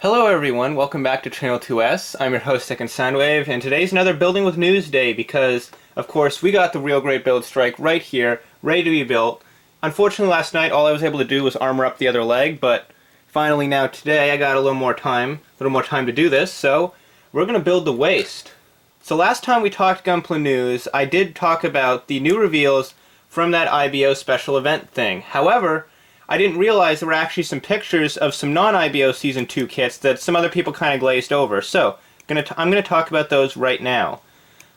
Hello everyone, welcome back to Channel 2S. I'm your host, Second Soundwave, and today's another Building with News day because, of course, we got the Real Great Build Strike right here, ready to be built. Unfortunately, last night all I was able to do was armor up the other leg, but finally now today I got a little more time to do this, so we're going to build the waist. So last time we talked Gunpla news, I did talk about the new reveals from that IBO special event thing. However, I didn't realize there were actually some pictures of some non-IBO Season 2 kits that some other people kind of glazed over. So, I'm going to talk about those right now.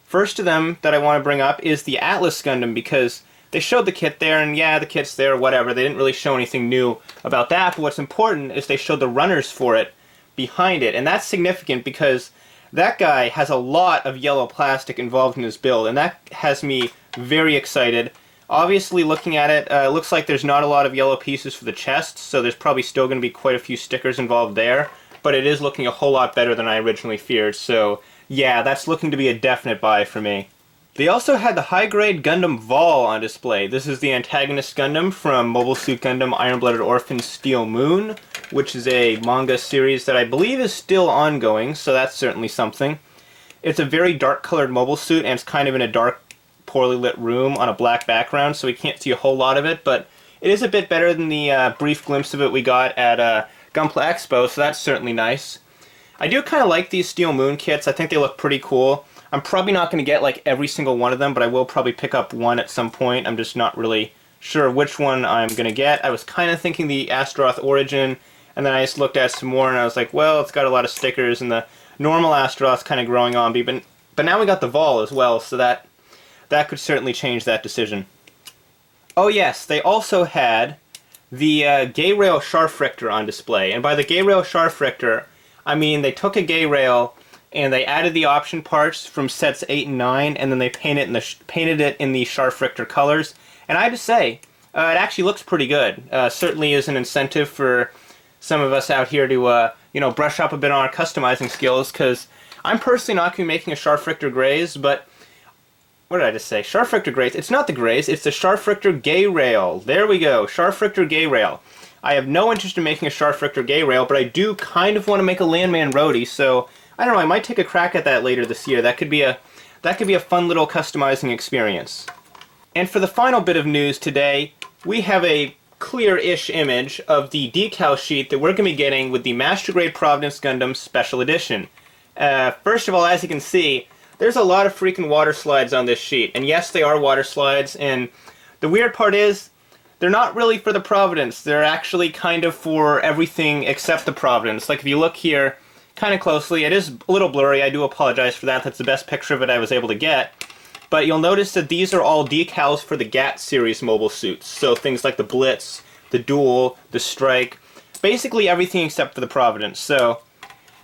First of them that I want to bring up is the Atlas Gundam, because they showed the kit there, and yeah, the kit's there, whatever. They didn't really show anything new about that, but what's important is they showed the runners for it behind it. And that's significant because that guy has a lot of yellow plastic involved in his build, and that has me very excited. Obviously, looking at it, it looks like there's not a lot of yellow pieces for the chest, so there's probably still going to be quite a few stickers involved there, but it is looking a whole lot better than I originally feared, so yeah, that's looking to be a definite buy for me. They also had the high-grade Gundam Vual on display. This is the antagonist Gundam from Mobile Suit Gundam Iron-Blooded Orphan Steel Moon, which is a manga series that I believe is still ongoing, so that's certainly something. It's a very dark-colored mobile suit, and it's kind of in a dark, poorly lit room on a black background, so we can't see a whole lot of it, but it is a bit better than the brief glimpse of it we got at Gunpla Expo, so that's certainly nice. I do kind of like these Steel Moon kits. I think they look pretty cool. I'm probably not going to get like every single one of them, but I will probably pick up one at some point. I'm just not really sure which one I'm going to get. I was kind of thinking the Astaroth Origin, and then I just looked at some more and I was like, well, it's got a lot of stickers, and the normal Astaroth's kind of growing on me, but now we got the Vual as well, so that could certainly change that decision. Oh yes, they also had the Geirail Scharfrichter on display. And by the Geirail Scharfrichter, I mean they took a Geirail and they added the option parts from sets 8 and 9, and then they painted it in the Scharfrichter colors. And I have to say, it actually looks pretty good. Certainly is an incentive for some of us out here to brush up a bit on our customizing skills, because I'm personally not going to be making a Scharfrichter Graze, but what did I just say? Scharfrichter Graze. It's not the Graze, it's the Scharfrichter Geirail. There we go, Scharfrichter Geirail. I have no interest in making a Scharfrichter Geirail, but I do kind of want to make a Landman Roadie, so I don't know, I might take a crack at that later this year. That could be a fun little customizing experience. And for the final bit of news today, we have a clear-ish image of the decal sheet that we're going to be getting with the Master Grade Providence Gundam Special Edition. First of all, as you can see, there's a lot of freaking water slides on this sheet, and yes, they are water slides, and the weird part is, they're not really for the Providence, they're actually kind of for everything except the Providence. Like, if you look here kind of closely, it is a little blurry, I do apologize for that, that's the best picture of it I was able to get, but you'll notice that these are all decals for the GAT series mobile suits, so things like the Blitz, the Duel, the Strike, basically everything except for the Providence, so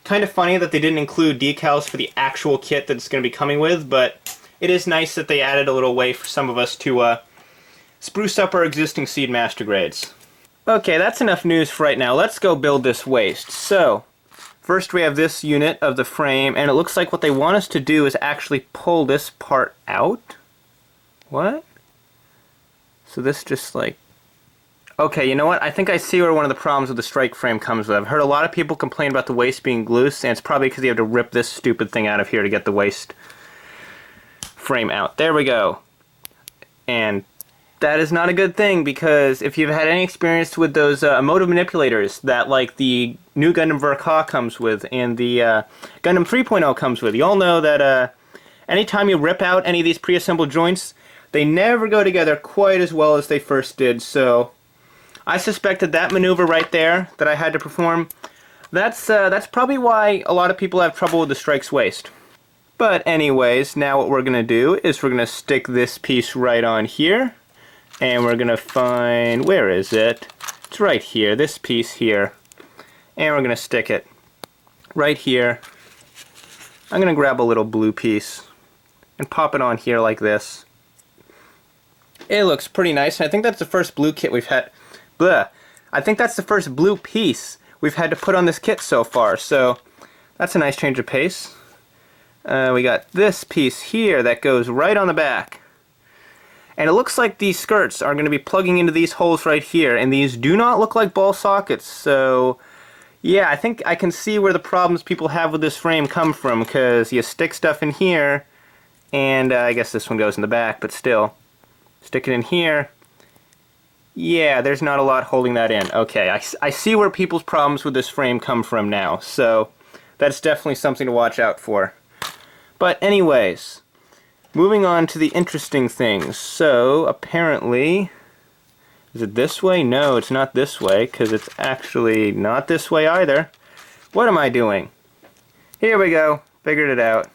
kind of funny that they didn't include decals for the actual kit that it's going to be coming with, but it is nice that they added a little way for some of us to spruce up our existing Seed Master Grades. Okay, that's enough news for right now. Let's go build this waist. So, first we have this unit of the frame, and it looks like what they want us to do is actually pull this part out. What? So this just like... Okay, you know what? I think I see where one of the problems with the strike frame comes with. I've heard a lot of people complain about the waist being loose, and it's probably because you have to rip this stupid thing out of here to get the waist frame out. There we go. And that is not a good thing, because if you've had any experience with those emotive manipulators that like the new Gundam Vual comes with and the Gundam 3.0 comes with, you all know that anytime you rip out any of these pre-assembled joints, they never go together quite as well as they first did, so I suspected that maneuver right there that I had to perform, that's probably why a lot of people have trouble with the Strike's waist. But anyways, now what we're going to do is we're going to stick this piece right on here, and we're going to find, where is it? It's right here, this piece here. And we're going to stick it right here. I'm going to grab a little blue piece and pop it on here like this. It looks pretty nice. I think that's the first blue kit we've had. I think that's the first blue piece we've had to put on this kit so far, so that's a nice change of pace. We got this piece here that goes right on the back. And it looks like these skirts are going to be plugging into these holes right here, and these do not look like ball sockets, so Yeah, I think I can see where the problems people have with this frame come from, because you stick stuff in here, and I guess this one goes in the back, but still. Stick it in here. Yeah, there's not a lot holding that in. Okay, I see where people's problems with this frame come from now, so that's definitely something to watch out for. But anyways, moving on to the interesting things. So, apparently, is it this way? No, it's not this way, because it's actually not this way either. What am I doing? Here we go. Figured it out.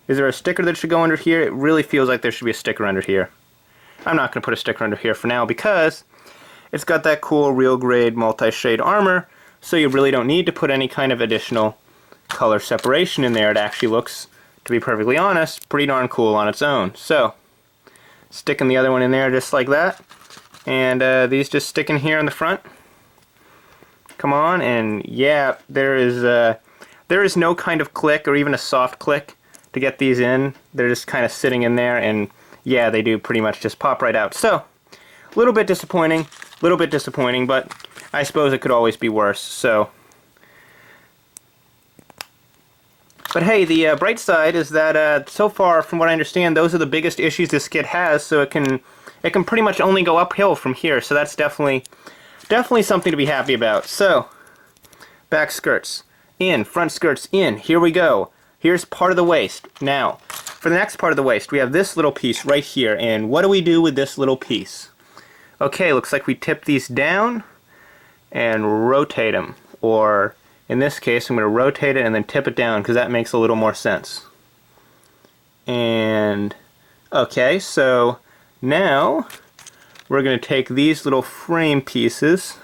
Is there a sticker that should go under here? It really feels like there should be a sticker under here. I'm not going to put a sticker under here for now because it's got that cool real grade multi-shade armor, so you really don't need to put any kind of additional color separation in there. It actually looks, to be perfectly honest, pretty darn cool on its own. So, sticking the other one in there just like that, and these just stick in here in the front. Come on, and yeah, there is no kind of click or even a soft click to get these in. They're just kind of sitting in there, and yeah, they do pretty much just pop right out. So, a little bit disappointing, but I suppose it could always be worse, so. But hey, the bright side is that so far, from what I understand, those are the biggest issues this kit has, so it can pretty much only go uphill from here, so that's definitely something to be happy about. So, back skirts in, front skirts in, here we go. Here's part of the waist. Now, for the next part of the waist, we have this little piece right here, and what do we do with this little piece? Okay, looks like we tip these down and rotate them, or in this case, I'm going to rotate it and then tip it down because that makes a little more sense. And, okay, so now we're going to take these little frame pieces,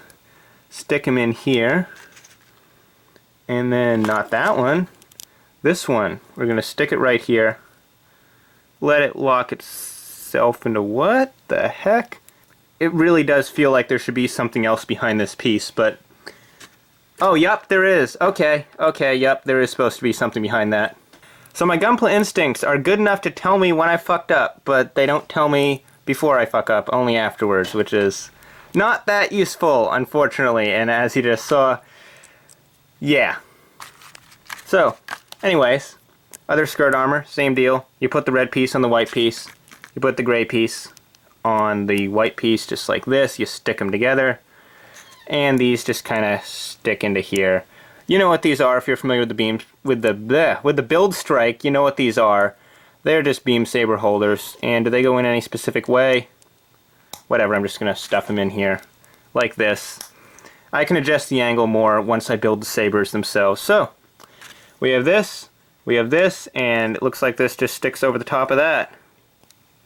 stick them in here, and then not that one, this one. We're going to stick it right here, let it lock itself into what the heck? It really does feel like there should be something else behind this piece, but oh, yep, there is. Okay, yep, there is supposed to be something behind that. So my Gunpla instincts are good enough to tell me when I fucked up, but they don't tell me before I fuck up, only afterwards, which is not that useful, unfortunately, and as you just saw, yeah. So, anyways, other skirt armor, same deal. You put the red piece on the white piece, you put the gray piece on the white piece just like this, you stick them together, and these just kind of stick into here. You know what these are if you're familiar with the beams, with the build strike, you know what these are. They're just beam saber holders, and do they go in any specific way? Whatever, I'm just going to stuff them in here like this. I can adjust the angle more once I build the sabers themselves. So, we have this, and it looks like this just sticks over the top of that.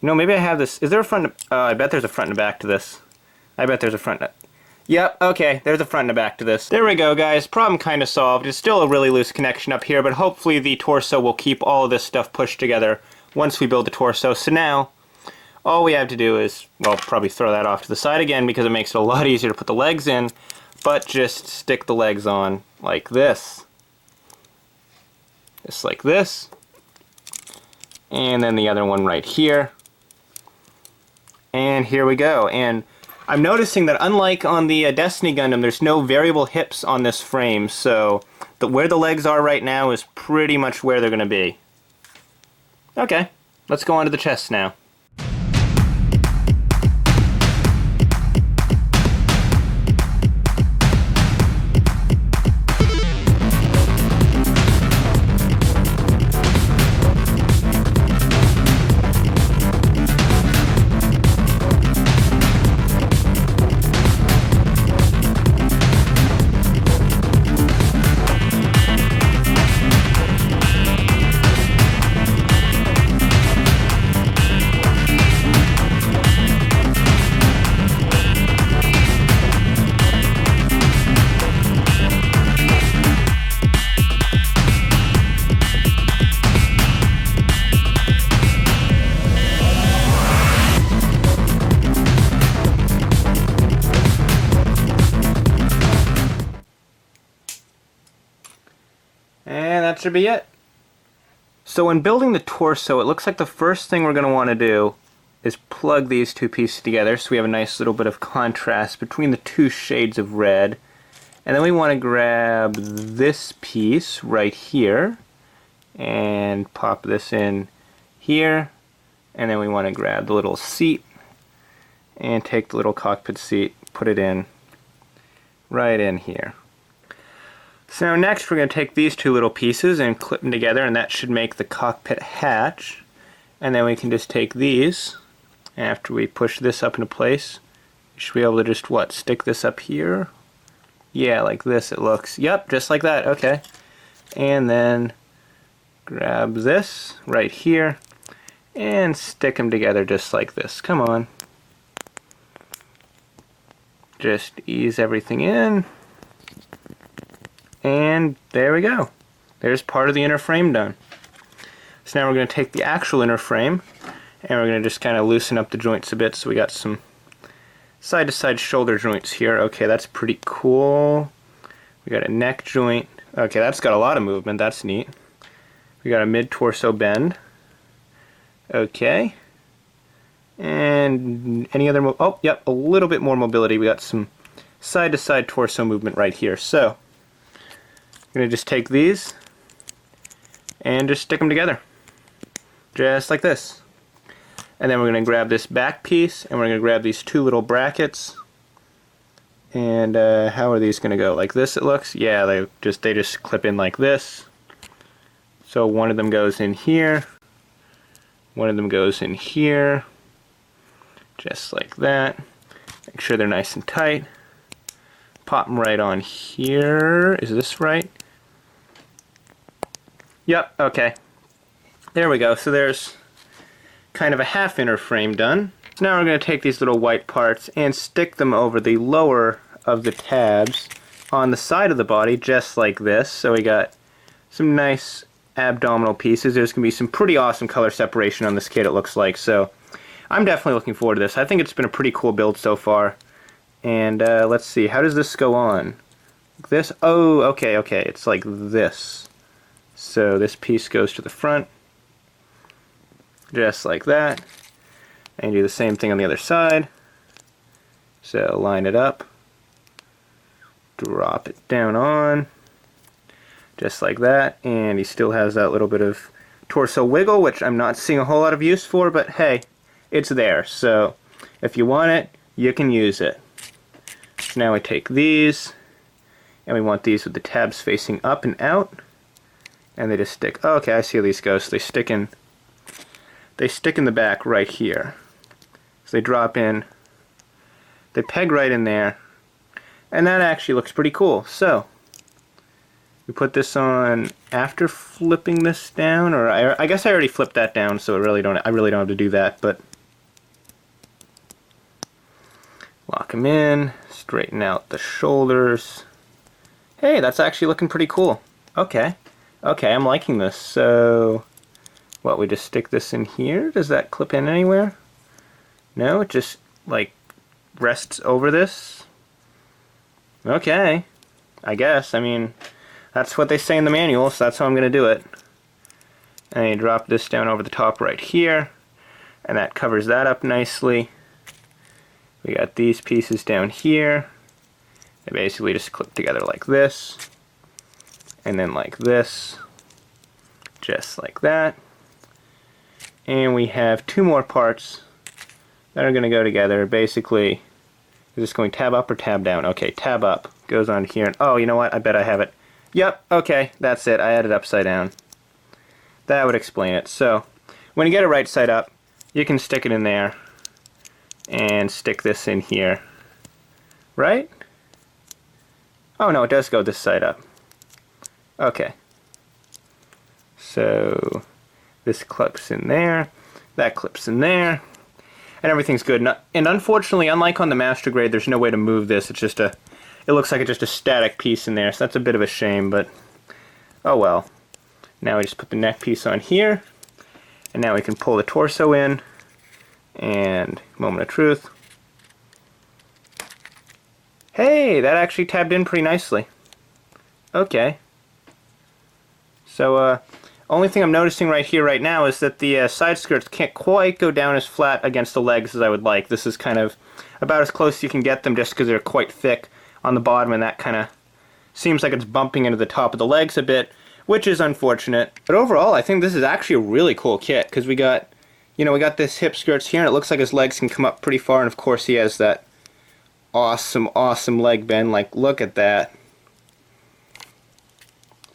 You know, maybe I have this. Is there a front? I bet there's a front and a back to this. I bet there's a front. Yep, okay, there's a front and a back to this. There we go, guys. Problem kind of solved. It's still a really loose connection up here, but hopefully the torso will keep all of this stuff pushed together once we build the torso. So now, all we have to do is, well, probably throw that off to the side again because it makes it a lot easier to put the legs in, but just stick the legs on like this. Just like this. And then the other one right here. And here we go. And I'm noticing that unlike on the Destiny Gundam, there's no variable hips on this frame, so where the legs are right now is pretty much where they're going to be. Okay, let's go on to the chest now. And that should be it. So when building the torso, it looks like the first thing we're going to want to do is plug these two pieces together so we have a nice little bit of contrast between the two shades of red. And then we want to grab this piece right here and pop this in here. And then we want to grab the little seat and take the little cockpit seat, put it in right in here. So next we're going to take these two little pieces and clip them together, and that should make the cockpit hatch. And then we can just take these, after we push this up into place, we should be able to just, what, stick this up here? Yeah, like this it looks. Yep, just like that, okay. And then grab this right here and stick them together just like this. Come on. Just ease everything in. And there we go. There's part of the inner frame done. So now we're going to take the actual inner frame and we're going to just kind of loosen up the joints a bit. So we got some side-to-side shoulder joints here. Okay, that's pretty cool. We got a neck joint. Okay, that's got a lot of movement. That's neat. We got a mid-torso bend. Okay. And any other oh, yep, a little bit more mobility. We got some side-to-side torso movement right here. So I'm going to just take these and just stick them together. Just like this. And then we're going to grab this back piece and we're going to grab these two little brackets. And how are these going to go? Like this it looks? Yeah, they just clip in like this. So one of them goes in here. One of them goes in here. Just like that. Make sure they're nice and tight. Pop them right on here. Is this right? Yep, okay. There we go. So there's kind of a half inner frame done. So now we're going to take these little white parts and stick them over the lower of the tabs on the side of the body, just like this. So we got some nice abdominal pieces. There's going to be some pretty awesome color separation on this kit, it looks like. So I'm definitely looking forward to this. I think it's been a pretty cool build so far. And let's see, how does this go on? Like this? Oh, okay, it's like this. So this piece goes to the front, just like that. And do the same thing on the other side. So line it up, drop it down on, just like that. And he still has that little bit of torso wiggle, which I'm not seeing a whole lot of use for, but hey, it's there. So if you want it, you can use it. So now we take these, and we want these with the tabs facing up and out. And they just stick. Oh, okay, I see how these go. So they stick in the back right here. So they drop in, they peg right in there, and that actually looks pretty cool. So we put this on after flipping this down, or I guess I already flipped that down, so I really don't have to do that. But lock them in, straighten out the shoulders. Hey, that's actually looking pretty cool. Okay, I'm liking this. So what, we just stick this in here? Does that clip in anywhere? No, it just like rests over this. Okay, I guess. I mean, that's what they say in the manual, so that's how I'm going to do it. And you drop this down over the top right here, and that covers that up nicely. We got these pieces down here. They basically just clip together like this, and then like this, just like that. And we have two more parts that are going to go together. Basically, is this going tab up or tab down? Okay, tab up goes on here. And oh, you know what? I bet I have it. Yep, okay, that's it. I had it upside down. That would explain it. So, when you get it right side up, you can stick it in there and stick this in here. Right? Oh no, it does go this side up. Okay. So this clips in there, that clips in there, and everything's good. And unfortunately, unlike on the Master Grade, there's no way to move this. It's just it looks like it's just a static piece in there, so that's a bit of a shame, but oh well. Now we just put the neck piece on here, and now we can pull the torso in, and moment of truth. Hey, that actually tabbed in pretty nicely. Okay. So, only thing I'm noticing right here right now is that the side skirts can't quite go down as flat against the legs as I would like. This is kind of about as close as you can get them just because they're quite thick on the bottom, and that kind of seems like it's bumping into the top of the legs a bit, which is unfortunate. But overall, I think this is actually a really cool kit, because we got, you know, we got this hip skirts here, and it looks like his legs can come up pretty far, and of course he has that awesome, awesome leg bend. Like, look at that.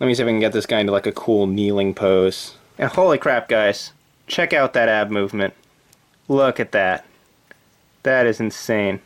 Let me see if I can get this guy into like a cool kneeling pose. And holy crap, guys. Check out that ab movement. Look at that. That is insane.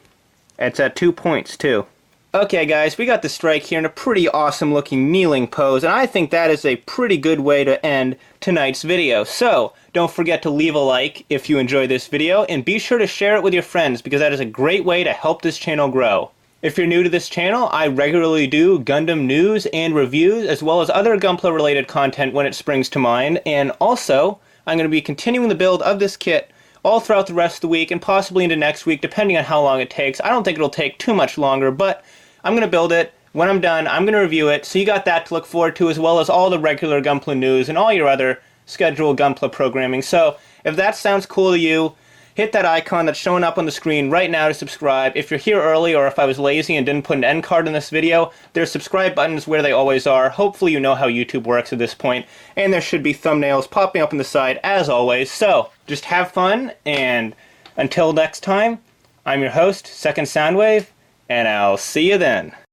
It's at 2 points, too. Okay, guys, we got the strike here in a pretty awesome looking kneeling pose, and I think that is a pretty good way to end tonight's video. So, don't forget to leave a like if you enjoyed this video, and be sure to share it with your friends, because that is a great way to help this channel grow. If you're new to this channel, I regularly do Gundam news and reviews, as well as other Gunpla related content when it springs to mind, and also, I'm going to be continuing the build of this kit all throughout the rest of the week, and possibly into next week, depending on how long it takes. I don't think it'll take too much longer, but I'm going to build it. When I'm done, I'm going to review it, so you got that to look forward to, as well as all the regular Gunpla news and all your other scheduled Gunpla programming. So, if that sounds cool to you, hit that icon that's showing up on the screen right now to subscribe. If you're here early, or if I was lazy and didn't put an end card in this video, there's subscribe buttons where they always are. Hopefully you know how YouTube works at this point, and there should be thumbnails popping up on the side as always. So, just have fun, and until next time, I'm your host, Second Soundwave, and I'll see you then.